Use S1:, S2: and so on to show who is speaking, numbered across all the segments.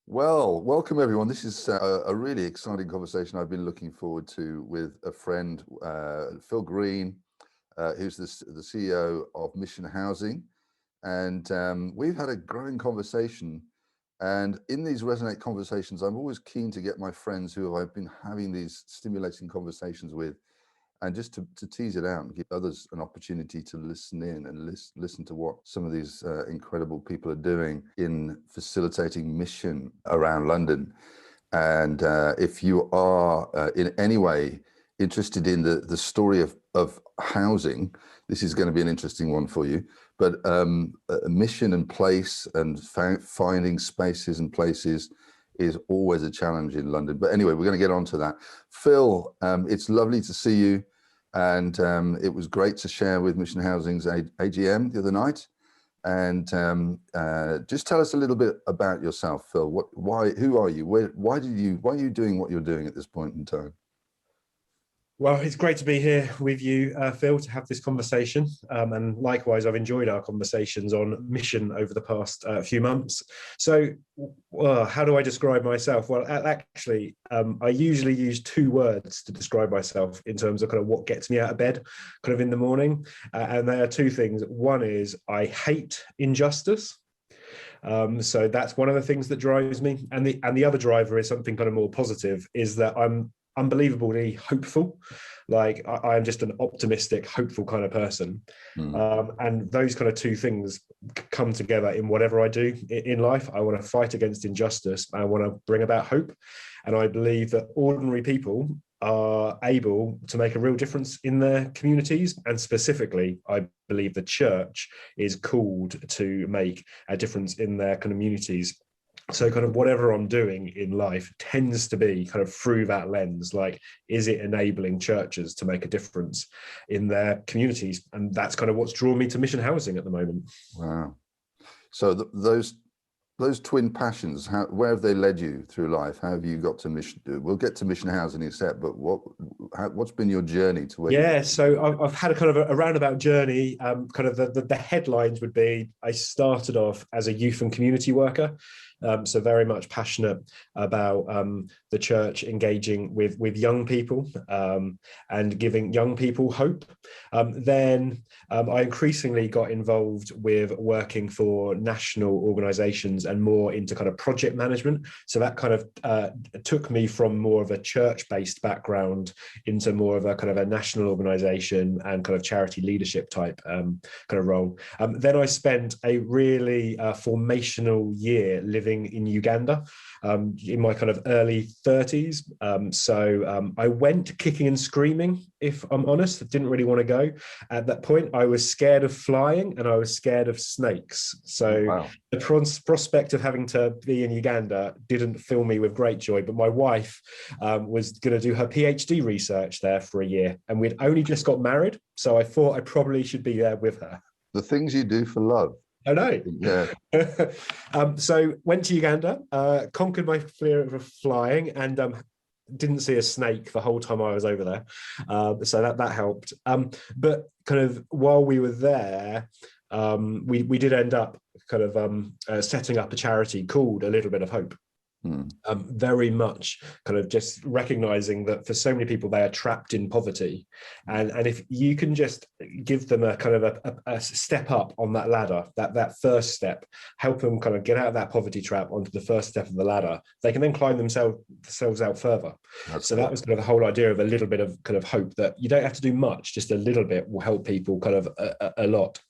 S1: Well, welcome everyone. This is a really exciting conversation I've been looking forward to with a friend, Phil Green, who's the CEO of Missional Housing. And we've had a growing conversation. And in these Resonate conversations, I'm always keen to get my friends who I've been having these stimulating conversations with, and just to tease it out and give others an opportunity to listen in and listen to what some of these incredible people are doing in facilitating mission around London. And if you are in any way interested in the story of housing, this is going to be an interesting one for you. But mission and place and finding spaces and places is always a challenge in London. But anyway, we're going to get on to that. Phil, it's lovely to see you. And it was great to share with Missional Housing's AGM the other night. And just tell us a little bit about yourself, Phil. Who are you? Why are you doing what you're doing at this point in time?
S2: Well, it's great to be here with you, Phil, to have this conversation. And likewise, I've enjoyed our conversations on mission over the past few months. So how do I describe myself? Well, actually, I usually use two words to describe myself in terms of kind of what gets me out of bed kind of in the morning. And there are two things. One is I hate injustice. So that's one of the things that drives me. And the other driver is something kind of more positive, is that I'm unbelievably hopeful. Like I am just an optimistic, hopeful kind of person. And those kind of two things come together in whatever I do in life. I want to fight against injustice. I want to bring about hope. And I believe that ordinary people are able to make a real difference in their communities. And specifically, I believe the church is called to make a difference in their communities. So kind of whatever I'm doing in life tends to be kind of through that lens, like, is it enabling churches to make a difference in their communities? And that's kind of what's drawn me to Mission Housing at the moment.
S1: Wow. So those twin passions, where have they led you through life? How have you got to mission? We'll get to Mission Housing in a sec, but what's been your journey to where?
S2: Yeah, so I've had a kind of a roundabout journey. Kind of the headlines would be, I started off as a youth and community worker. So very much passionate about the church engaging with young people and giving young people hope. Then I increasingly got involved with working for national organisations and more into kind of project management. So that kind of took me from more of a church-based background into more of a kind of a national organisation and kind of charity leadership type kind of role. Then I spent a really formational year living in Uganda in my kind of early 30s. So I went kicking and screaming, if I'm honest. I didn't really want to go. At that point, I was scared of flying and I was scared of snakes. So wow. The prospect of having to be in Uganda didn't fill me with great joy. But my wife was going to do her PhD research there for a year. And we'd only just got married. So I thought I probably should be there with her.
S1: The things you do for love.
S2: I know.
S1: Yeah.
S2: So went to Uganda, conquered my fear of flying, and didn't see a snake the whole time I was over there. So that helped. But kind of while we were there, we did end up kind of setting up a charity called A Little Bit of Hope. Very much kind of just recognizing that for so many people, they are trapped in poverty. And if you can just give them a kind of a step up on that ladder, that first step, help them kind of get out of that poverty trap onto the first step of the ladder, they can then climb themselves out further. So that was kind of the whole idea of a little bit of kind of hope, that you don't have to do much, just a little bit will help people kind of a lot.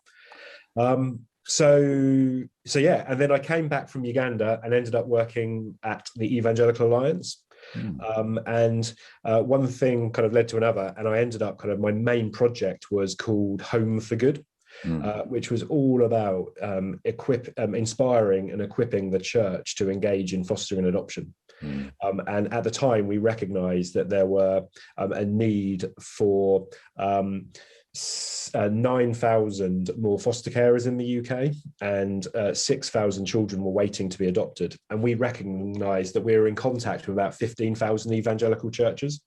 S2: So yeah, and then I came back from Uganda and ended up working at the Evangelical Alliance. And one thing kind of led to another, and I ended up kind of, my main project was called Home for Good, which was all about inspiring and equipping the church to engage in fostering and adoption. And at the time, we recognized that there were a need for 9,000 more foster carers in the UK, and 6,000 children were waiting to be adopted. And we recognised that we were in contact with about 15,000 evangelical churches.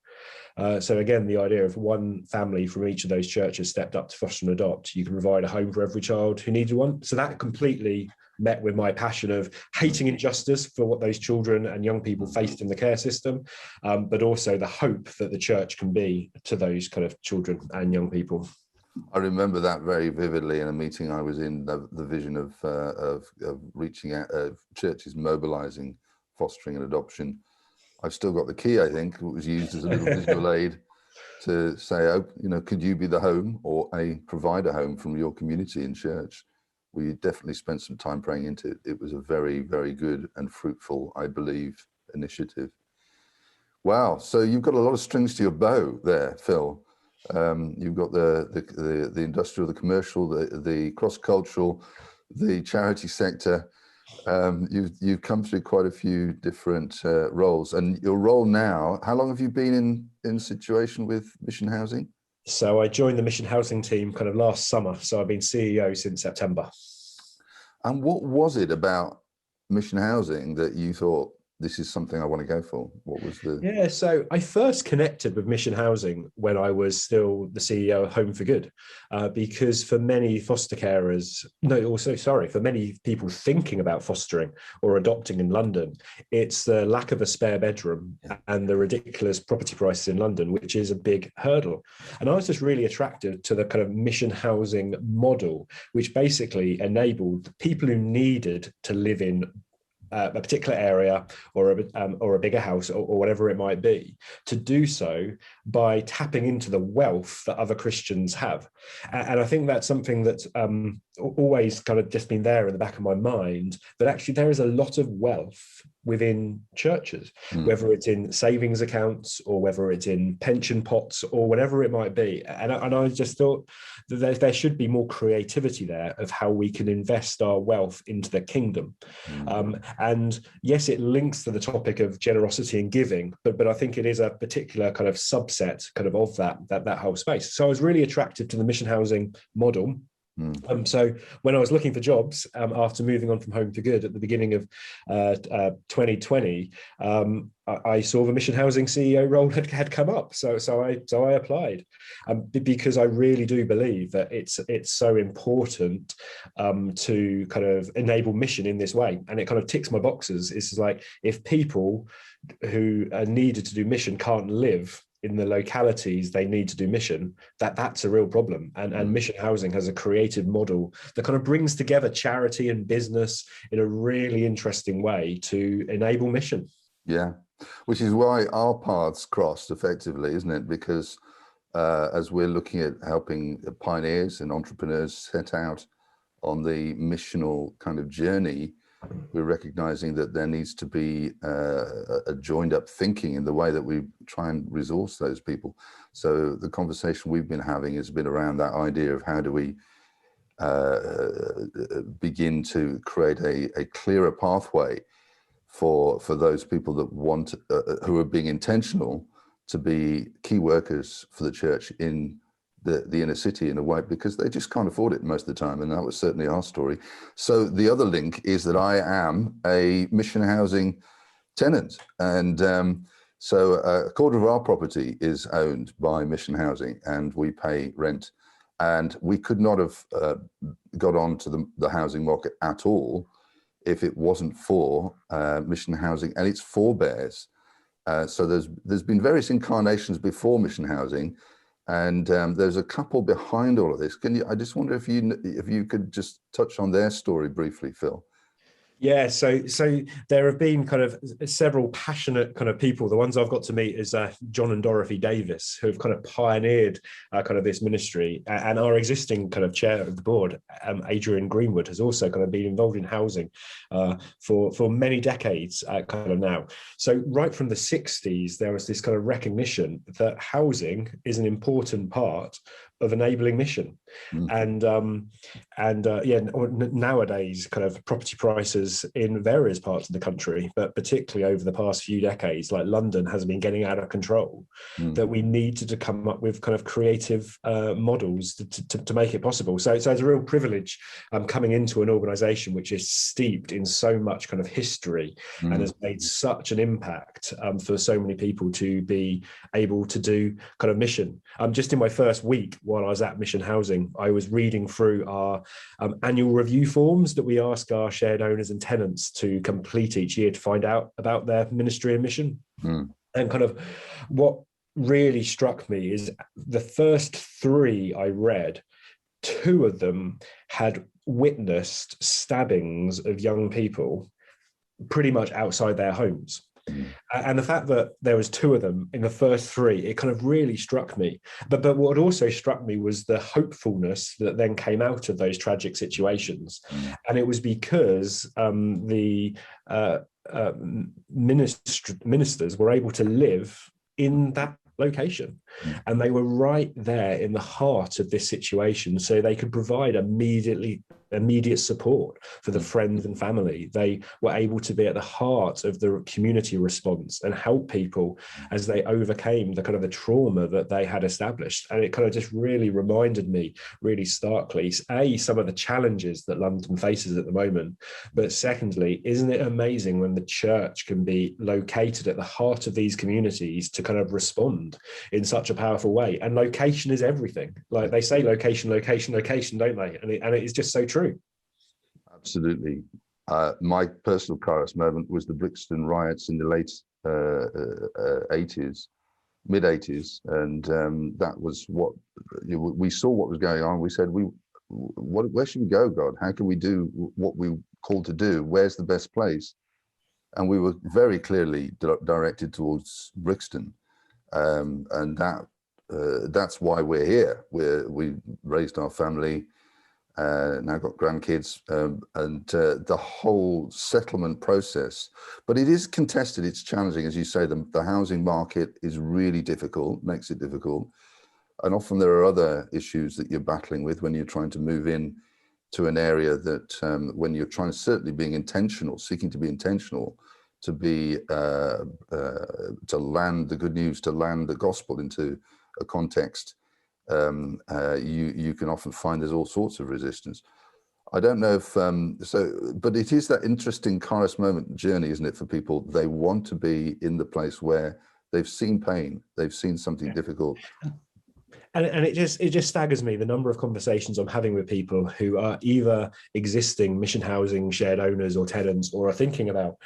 S2: So again, the idea of one family from each of those churches stepped up to foster and adopt, you can provide a home for every child who needed one. So that completely met with my passion of hating injustice for what those children and young people faced in the care system, but also the hope that the church can be to those kind of children and young people.
S1: I remember that very vividly in a meeting I was in, the vision of reaching out, churches mobilizing, fostering and adoption. I've still got the key, I think. It was used as a little visual aid to say, oh, you know, could you be the home or provide a home from your community in church? We definitely spent some time praying into it. It was a very, very good and fruitful, I believe, initiative. Wow. So you've got a lot of strings to your bow there, Phil. You've got the industrial, the commercial, the cross-cultural, the charity sector. You've come through quite a few different roles, and your role now, how long have you been in situation with Mission Housing?
S2: So I joined the Mission Housing team kind of last summer. So I've been CEO since September.
S1: And what was it about Mission Housing that you thought, this is something I want to go for? What was the...
S2: Yeah, so I first connected with Mission Housing when I was still the CEO of Home for Good, because for many foster carers, for many people thinking about fostering or adopting in London, it's the lack of a spare bedroom and the ridiculous property prices in London, which is a big hurdle. And I was just really attracted to the kind of Mission Housing model, which basically enabled people who needed to live in a particular area or a bigger house or whatever it might be, to do so by tapping into the wealth that other Christians have. And I think that's something that's always kind of just been there in the back of my mind, that actually there is a lot of wealth within churches, whether it's in savings accounts or whether it's in pension pots or whatever it might be. And I just thought that there should be more creativity there of how we can invest our wealth into the kingdom. And yes, it links to the topic of generosity and giving, but I think it is a particular kind of subset kind of that whole space. So I was really attracted to the Mission Housing model. So when I was looking for jobs after moving on from Home for Good at the beginning of 2020, I saw the Mission Housing CEO role had come up. So I applied because I really do believe that it's so important to kind of enable mission in this way, and it kind of ticks my boxes. It's like, if people who are needed to do mission can't live in the localities they need to do mission, that's a real problem. And Mission Housing has a creative model that kind of brings together charity and business in a really interesting way to enable mission.
S1: Yeah, which is why our paths crossed effectively, isn't it? Because as we're looking at helping pioneers and entrepreneurs set out on the missional kind of journey, we're recognizing that there needs to be a joined up thinking in the way that we try and resource those people. So the conversation we've been having has been around that idea of how do we begin to create a clearer pathway for those people that want, who are being intentional to be key workers for the church in the inner city in a way, because they just can't afford it most of the time. And that was certainly our story. So the other link is that I am a Mission Housing tenant. And so a quarter of our property is owned by Mission Housing, and we pay rent. And we could not have got onto the housing market at all if it wasn't for Mission Housing and its forebears. So there's been various incarnations before Mission Housing, and there's a couple behind all of this. I just wonder if you could just touch on their story briefly, Phil.
S2: Yeah, so there have been kind of several passionate kind of people. The ones I've got to meet is John and Dorothy Davis, who have kind of pioneered kind of this ministry, and our existing kind of chair of the board, Adrian Greenwood, has also kind of been involved in housing for many decades kind of now. So right from the 60s, there was this kind of recognition that housing is an important part of enabling mission. Nowadays kind of property prices in various parts of the country, but particularly over the past few decades, like London has been getting out of control, that we needed to come up with kind of creative models to make it possible. So it's a real privilege coming into an organization which is steeped in so much kind of history and has made such an impact for so many people to be able to do kind of mission. Just in my first week while I was at Mission Housing, I was reading through our annual review forms that we ask our shared owners and tenants to complete each year to find out about their ministry and mission. And kind of what really struck me is the first 3 I read, 2 of them had witnessed stabbings of young people pretty much outside their homes. And the fact that there was 2 of them in the first 3, it kind of really struck me. But what also struck me was the hopefulness that then came out of those tragic situations. And it was because the ministers were able to live in that location, and they were right there in the heart of this situation, so they could provide immediate support for the friends and family. They were able to be at the heart of the community response and help people as they overcame the kind of the trauma that they had established. And it kind of just really reminded me really starkly, some of the challenges that London faces at the moment, but secondly, isn't it amazing when the church can be located at the heart of these communities to kind of respond in such a powerful way? And location is everything. Like they say, location, location, location, don't they? And it is just so true.
S1: Absolutely. My personal Kairos moment was the Brixton riots in the late 80s, mid 80s, and that was what we saw. What was going on? We said, where should we go, God? How can we do what we called to do? Where's the best place? And we were very clearly directed towards Brixton. And that's why we're here. We raised our family, now got grandkids, and the whole settlement process. But it is contested, it's challenging, as you say. The housing market is really difficult, makes it difficult. And often there are other issues that you're battling with when you're trying to move in to an area that, when you're trying to certainly being intentional, seeking to be intentional, to be to land the good news, to land the gospel into a context, you can often find there's all sorts of resistance. I don't know if but it is that interesting Kairos moment journey, isn't it, for people? They want to be in the place where they've seen pain, they've seen something difficult.
S2: And it just staggers me the number of conversations I'm having with people who are either existing Mission Housing shared owners or tenants, or are thinking about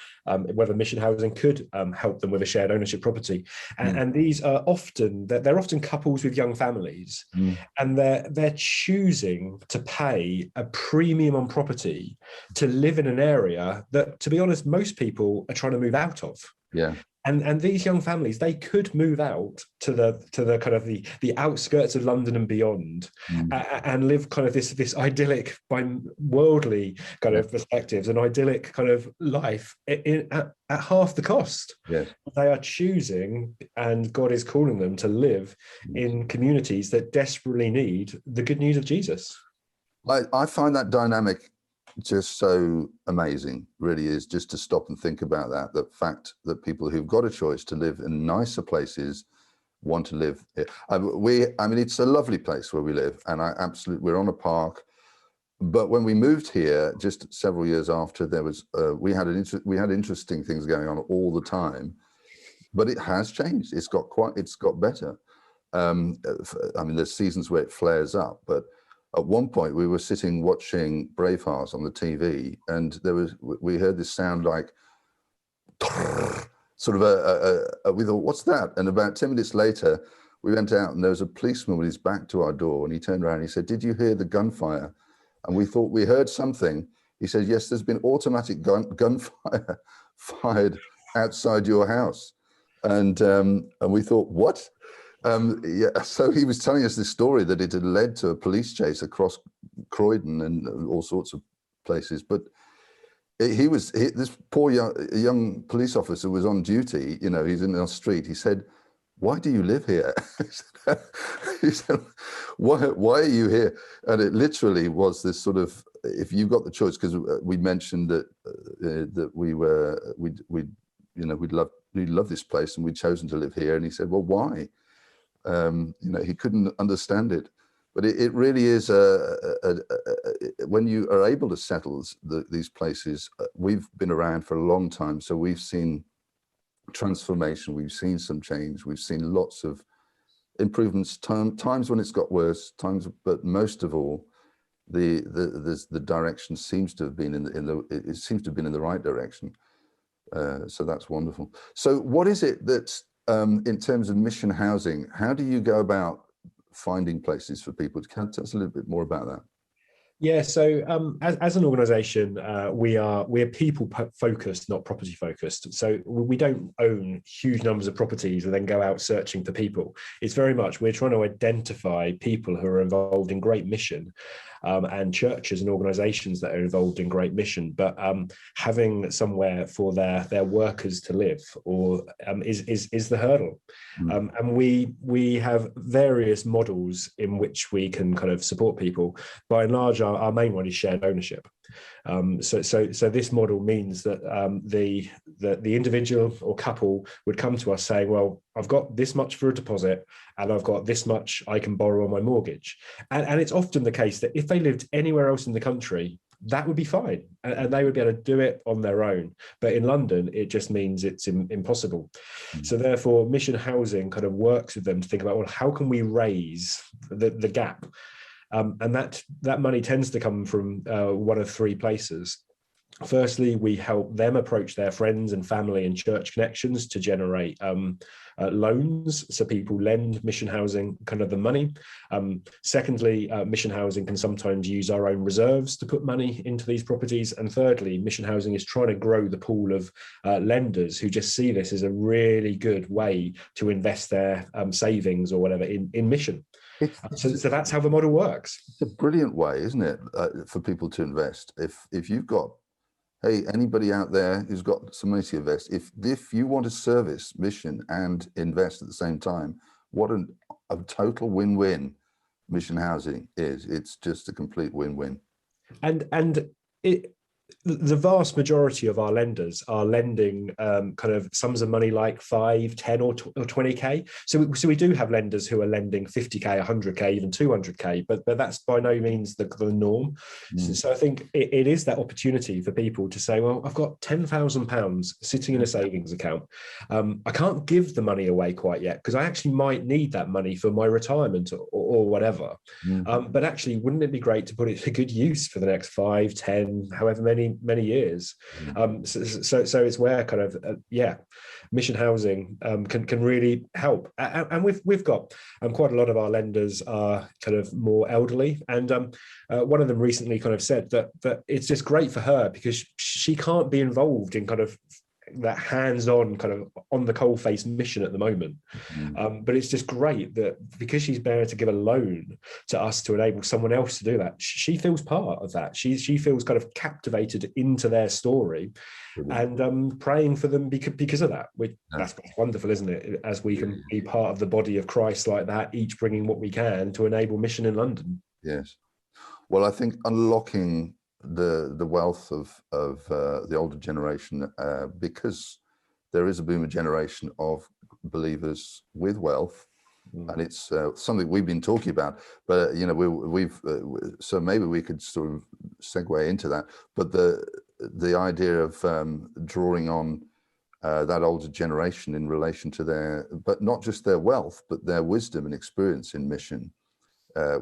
S2: whether Mission Housing could help them with a shared ownership property. And these are often couples with young families, and they're choosing to pay a premium on property to live in an area that, to be honest, most people are trying to move out of.
S1: Yeah.
S2: And these young families, they could move out to the kind of the outskirts of London and beyond, and live kind of this idyllic, by worldly kind of perspectives, an idyllic kind of life at half the cost.
S1: Yes.
S2: They are choosing, and God is calling them to live in communities that desperately need the good news of Jesus.
S1: I find that dynamic just so amazing, really is, just to stop and think about that, the fact that people who've got a choice to live in nicer places want to live here. I mean, it's a lovely place where we live, and we're on a park. But when we moved here, just several years after, there was we had interesting things going on all the time, but it has changed. It's got better. I mean, there's seasons where it flares up, but at one point we were sitting watching Braveheart on the TV, and we heard this sound like sort of we thought, what's that? And about 10 minutes later, we went out, and there was a policeman with his back to our door, and he turned around and he said, "Did you hear the gunfire?" And we thought we heard something. He said, "Yes, there's been automatic gunfire fired outside your house." And we thought, what? Yeah, so he was telling us this story that it had led to a police chase across Croydon and all sorts of places. But this poor young police officer was on duty. You know, he's in our street. He said, "Why do you live here?" He said, why are you here? And it literally was this sort of, if you got the choice, because we mentioned that we'd love this place and we'd chosen to live here. And he said, "Well, why?" He couldn't understand it. But it really is when you are able to settle these places. We've been around for a long time, so we've seen transformation, we've seen some change, we've seen lots of improvements, times when it's got worse, but most of all, the direction seems to have been it seems to have been in the right direction. So that's wonderful. So what is it that, in terms of mission housing, how do you go about finding places for people? Can you tell us a little bit more about that?
S2: Yeah, so as an organisation, we're people focused, not property focused. So we don't own huge numbers of properties and then go out searching for people. It's very much we're trying to identify people who are involved in great mission, and churches and organisations that are involved in great mission, but having somewhere for their workers to live, or is the hurdle. And we have various models in which we can kind of support people. By and large, our main one is shared ownership. So this model means that the individual or couple would come to us saying, well, I've got this much for a deposit and I've got this much I can borrow on my mortgage. And it's often the case that if they lived anywhere else in the country, that would be fine, and they would be able to do it on their own. But in London, it just means it's impossible. So therefore, Mission Housing kind of works with them to think about, well, how can we raise the gap? And that money tends to come from one of three places. Firstly, we help them approach their friends and family and church connections to generate loans. So people lend Mission Housing kind of the money. Secondly, Mission Housing can sometimes use our own reserves to put money into these properties. And thirdly, Mission Housing is trying to grow the pool of lenders who just see this as a really good way to invest their savings or whatever in mission. So that's how the model works.
S1: It's a brilliant way, isn't it, for people to invest? If you've got, hey, anybody out there who's got some money to invest, if you want to service mission and invest at the same time, what a total win-win Mission Housing is. It's just a complete win-win.
S2: And the vast majority of our lenders are lending kind of sums of money like 5, 10 or 20k. So we do have lenders who are lending 50k, 100k, even 200k, but that's by no means the norm. So I think it is that opportunity for people to say, well, I've got £10,000 sitting in a savings account. I can't give the money away quite yet because I actually might need that money for my retirement or whatever. But actually, wouldn't it be great to put it to good use for the next 5, 10, however many years? So it's where kind of Mission Housing can really help. And we've got quite a lot of our lenders are kind of more elderly, and one of them recently kind of said that it's just great for her because she can't be involved in kind of that hands-on kind of on the coalface mission at the moment. But it's just great that because she's able to give a loan to us to enable someone else to do that, she feels part of that. She feels kind of captivated into their story. And praying for them because of that. That's wonderful, isn't it? As we can be part of the body of Christ like that, each bringing what we can to enable mission in London.
S1: Yes. Well, I think unlocking the wealth of the older generation, because there is a boomer generation of believers with wealth, and it's something we've been talking about. But we've so maybe we could sort of segue into that. But the idea of drawing on that older generation in relation to but not just their wealth, but their wisdom and experience in mission.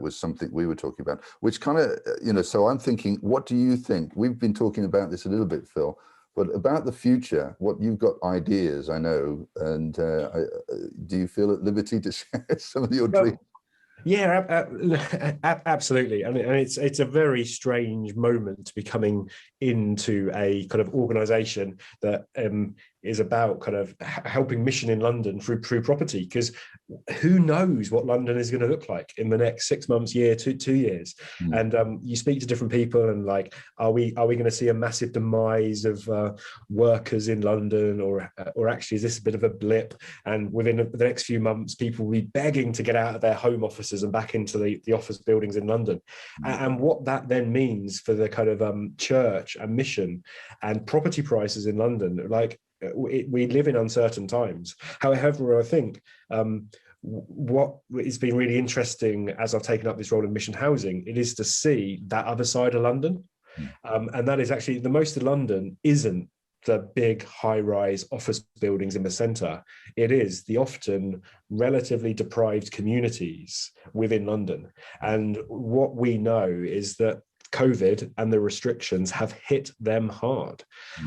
S1: Was something we were talking about, which kind of, so I'm thinking, what do you think? We've been talking about this a little bit, Phil, but about the future, what you've got ideas, I know, and do you feel at liberty to share some of your dreams?
S2: Yeah, absolutely. And it's a very strange moment to be coming into a kind of organisation that is about kind of helping mission in London through property, because who knows what London is going to look like in the next 6 months, year, 2 years. And you speak to different people and like, are we going to see a massive demise of workers in London, or actually is this a bit of a blip? And within the next few months, people will be begging to get out of their home offices and back into the office buildings in London. And what that then means for the kind of church and mission and property prices in London, like, we live in uncertain times. However, I think what has been really interesting as I've taken up this role in Mission Housing, it is to see that other side of London. And that is actually the most of London isn't the big high-rise office buildings in the centre. It is the often relatively deprived communities within London. And what we know is that COVID and the restrictions have hit them hard.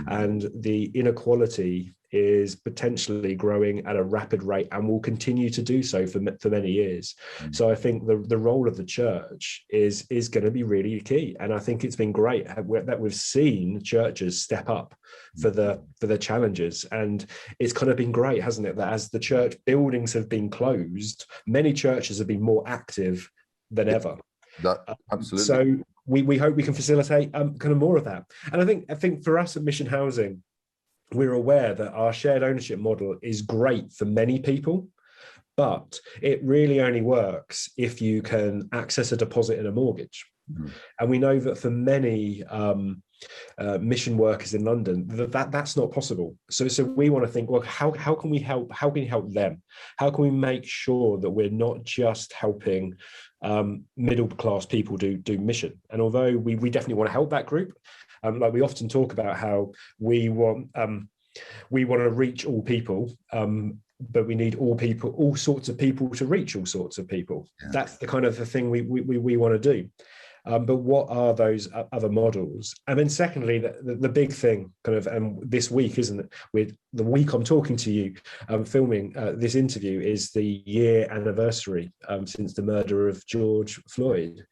S2: And the inequality is potentially growing at a rapid rate and will continue to do so for many years. So I think the role of the church is going to be really key. And I think it's been great that we've seen churches step up for the challenges. And it's kind of been great, hasn't it, that as the church buildings have been closed, many churches have been more active than ever.
S1: Absolutely.
S2: So we hope we can facilitate kind of more of that. And I think for us at Mission Housing, we're aware that our shared ownership model is great for many people, but it really only works if you can access a deposit and a mortgage. And we know that for many mission workers in London, that's not possible. So we want to think, well, how can we help? How can we help them? How can we make sure that we're not just helping middle class people do mission? And although we definitely want to help that group, like we often talk about how we want to reach all people, but we need all sorts of people to reach all sorts of people. Yeah. That's the kind of the thing we want to do. But what are those other models? And then secondly, the big thing kind of, and this week, isn't it? With the week I'm talking to you, filming this interview is the year anniversary since the murder of George Floyd,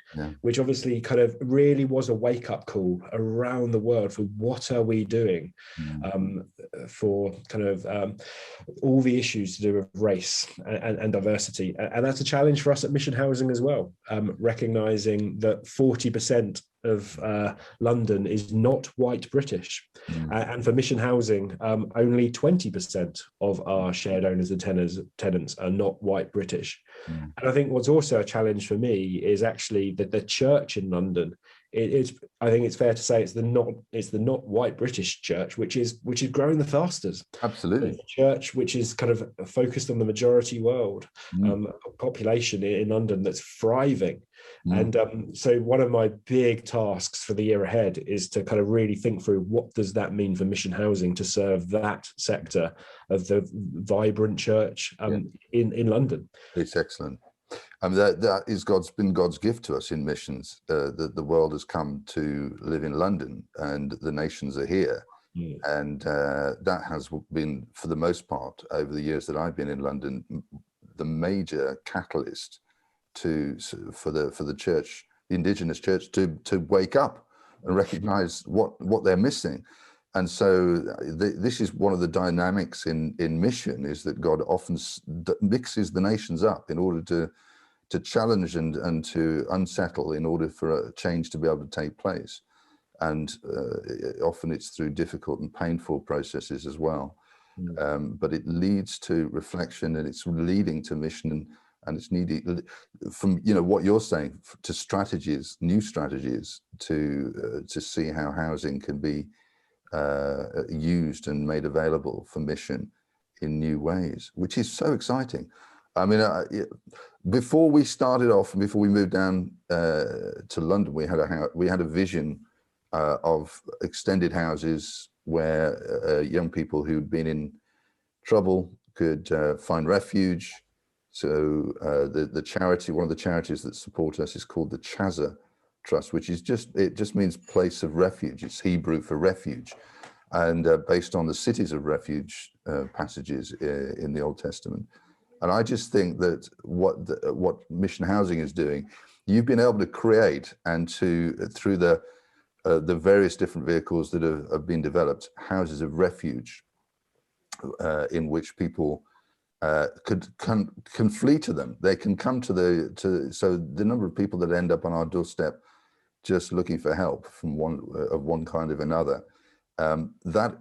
S2: which obviously kind of really was a wake-up call around the world for what are we doing for kind of all the issues to do with race and diversity. And that's a challenge for us at Mission Housing as well, recognising that 40% of London is not white British. And for Mission Housing, only 20% of our shared owners and tenants are not white British. And I think what's also a challenge for me is actually that the church in London, I think it's fair to say it's the not white British church which is growing the fastest.
S1: Absolutely.
S2: It's a church which is kind of focused on the majority world population in London that's thriving. And so one of my big tasks for the year ahead is to kind of really think through what does that mean for Mission Housing to serve that sector of the vibrant church in London.
S1: It's excellent. That is been God's gift to us in missions. The world has come to live in London, and the nations are here. And that has been, for the most part, over the years that I've been in London, the major catalyst for the church, the indigenous church, to wake up and recognize what they're missing. And so this is one of the dynamics in mission, is that God often mixes the nations up in order to challenge and to unsettle, in order for a change to be able to take place. And often it's through difficult and painful processes as well. But it leads to reflection, and it's leading to mission, and it's needed from what you're saying, to strategies, new strategies to see how housing can be used and made available for mission in new ways, which is so exciting. I mean, before we started off, and before we moved down to London, we had a vision of extended houses where young people who'd been in trouble could find refuge. So the charity, one of the charities that support us, is called the Chaza Trust, which is just means place of refuge. It's Hebrew for refuge, and based on the cities of refuge passages in the Old Testament. And I just think that what Mission Housing is doing, you've been able to create, and through the various different vehicles that have been developed, houses of refuge in which people can flee to them. They can come so the number of people that end up on our doorstep just looking for help from one kind of another, that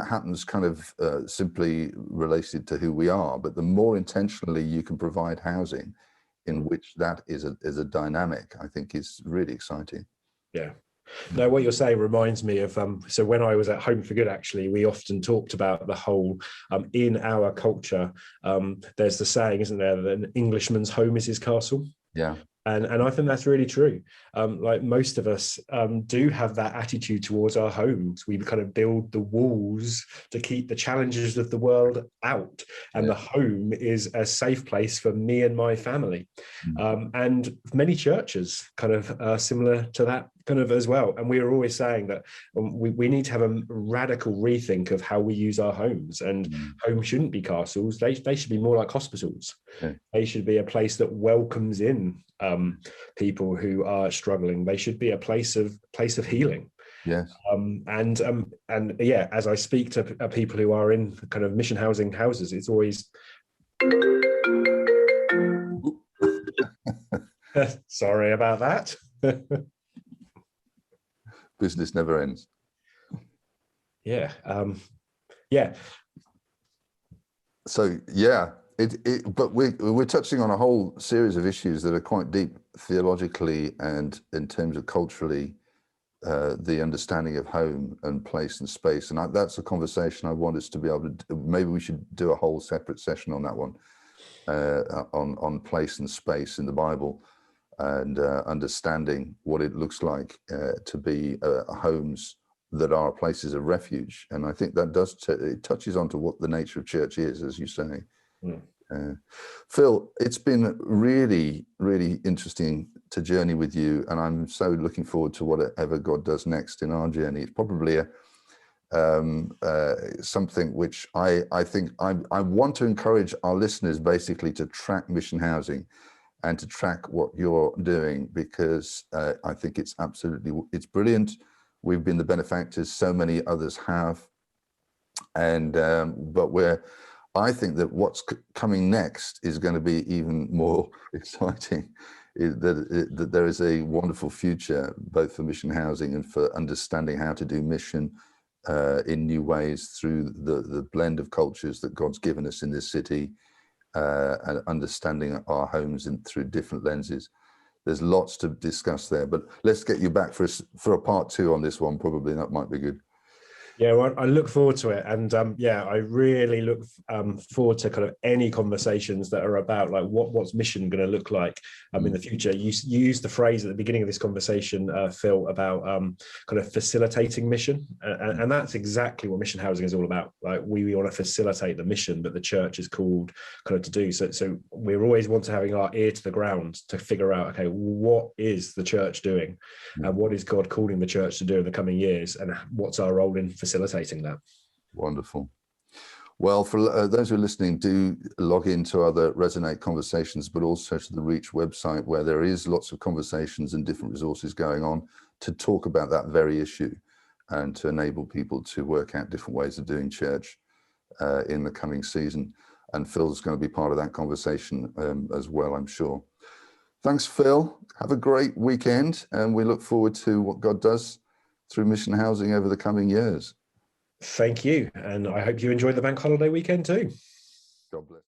S1: happens kind of simply related to who we are. But the more intentionally you can provide housing in which that is a dynamic, I think is really exciting.
S2: Yeah. No, what you're saying reminds me of, so when I was at Home for Good, actually, we often talked about the whole, in our culture, there's the saying, isn't there, that an Englishman's home is his castle?
S1: Yeah.
S2: And I think that's really true. Like most of us do have that attitude towards our homes. We kind of build the walls to keep the challenges of the world out. And the home is a safe place for me and my family. And many churches kind of are similar to that kind of as well. And we are always saying that we need to have a radical rethink of how we use our homes. And homes shouldn't be castles. They should be more like hospitals. They should be a place that welcomes in people who are struggling. They should be a place of healing.
S1: Yes.
S2: And yeah, as I speak to people who are in kind of mission housing houses, it's always sorry about that.
S1: Business never ends.
S2: Yeah. Yeah.
S1: So yeah, but we're touching on a whole series of issues that are quite deep theologically and in terms of culturally, the understanding of home and place and space. And that's a conversation I want us to be able to, maybe we should do a whole separate session on that one, on place and space in the Bible, and understanding what it looks like to be homes that are places of refuge. And I think that does, it touches onto what the nature of church is, as you say. Phil, it's been really, really interesting to journey with you, and I'm so looking forward to whatever God does next in our journey. It's probably something which I think I want to encourage our listeners basically to track Mission Housing and to track what you're doing, because I think it's it's brilliant. We've been the benefactors, so many others have, and but I think that what's coming next is going to be even more exciting. That there is a wonderful future both for Mission Housing and for understanding how to do mission in new ways through the blend of cultures that God's given us in this city, and understanding our homes through different lenses. There's lots to discuss there, but let's get you back for a part 2 on this one. Probably that might be good.
S2: Yeah, well, I look forward to it, and yeah, I really look forward to kind of any conversations that are about like what's mission going to look like in the future. You used the phrase at the beginning of this conversation, Phil, about kind of facilitating mission, and that's exactly what Mission Housing is all about. Like we want to facilitate the mission that the church is called kind of to do. So we're always want to having our ear to the ground to figure out, okay, what is the church doing, and what is God calling the church to do in the coming years, and what's our role in facilitating that.
S1: Wonderful. Well, for those who are listening, do log into other Resonate conversations, but also to the Reach website, where there is lots of conversations and different resources going on to talk about that very issue and to enable people to work out different ways of doing church in the coming season. And Phil's going to be part of that conversation as well, I'm sure. Thanks, Phil. Have a great weekend, and we look forward to what God does through Mission Housing over the coming years.
S2: Thank you. And I hope you enjoyed the bank holiday weekend too.
S1: God bless.